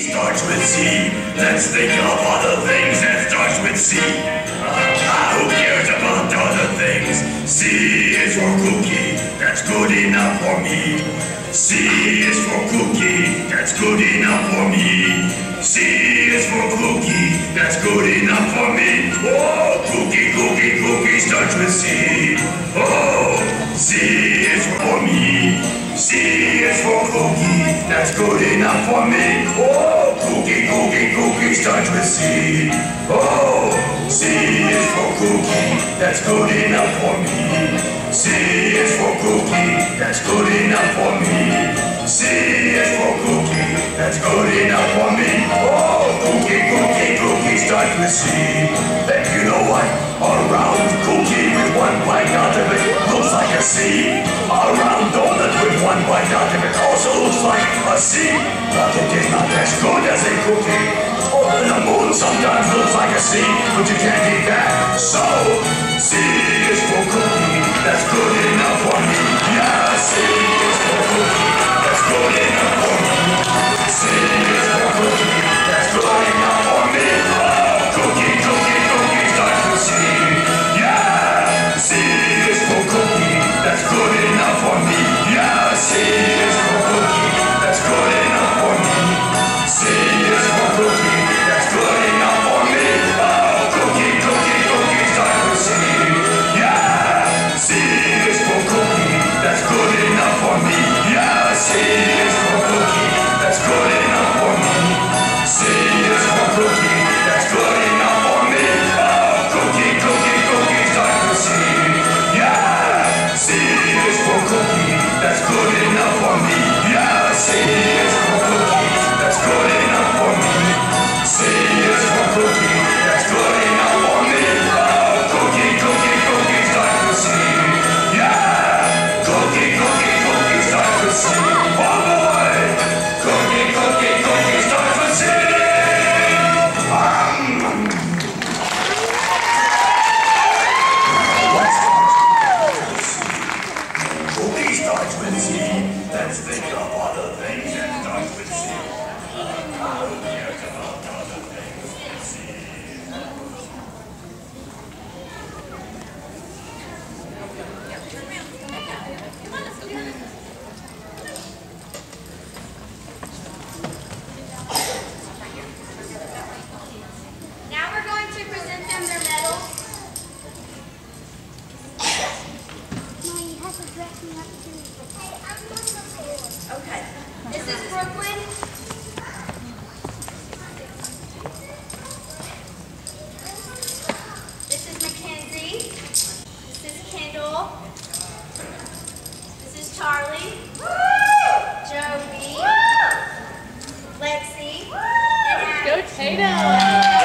starts with C. Let's think of other things that starts with C. Who cares about other things? C is for cookie, that's good enough for me. C is for cookie, that's good enough for me. C is for cookie, that's good enough for me. Oh, cookie, cookie, cookie starts with C. Oh, C is for me. C is for cookie, that's good enough for me. Oh, cookie, cookie, cookie starts with C. Oh, C is for cookie, that's good enough for me. C is for cookie, that's good enough for me. C is for cookie, that's good enough for me. Oh, cookie, cookie, cookie starts with C. Then you know what? A round cookie with one bite out of it looks like a C. A round donut with one bite out of it also looks like a C. But it is not as good as a cookie. Or the moon sometimes looks like a C, but you can't eat that. So, C is for cookie, that's good enough for me. Yeah, C is for cookie, that's good enough for me. C is for cookie, that's good enough for me. Oh, cookie, cookie, cookie starts with C. Yeah, C is for cookie, that's good enough for me. Yeah, C is for cookie, that's good enough for me. C is for cookie, that's good enough for me. Oh, cookie, cookie, cookie starts with C. Yeah, C is for cookie, that's good enough for me. Yeah, C is for cookie, that's good enough for me. C is for cookie, that's good enough for me. Oh, cookie, cookie, cookie starts with C. Yeah, C is for cookie, that's good enough for me. Yeah, C is for cookie, that's good enough for me. C is for cookie, that's good enough for me. Oh, cookie, cookie, cookie starts with C. Yeah, cookie, cookie, cookie starts with C. Oh boy, cookie, cookie, cookie starts with C. What cookie starts with C? Let's think of other things that starts with C. Who cares about other things? C. Now we're going to present them their medals. Mommy, you have to dress me up too. Hey, I'm on the floor. Okay. This is Brooklyn. This is Mackenzie. This is Kendall. This is Charlie. Joey. Lexi. And Abby. Go Tatum!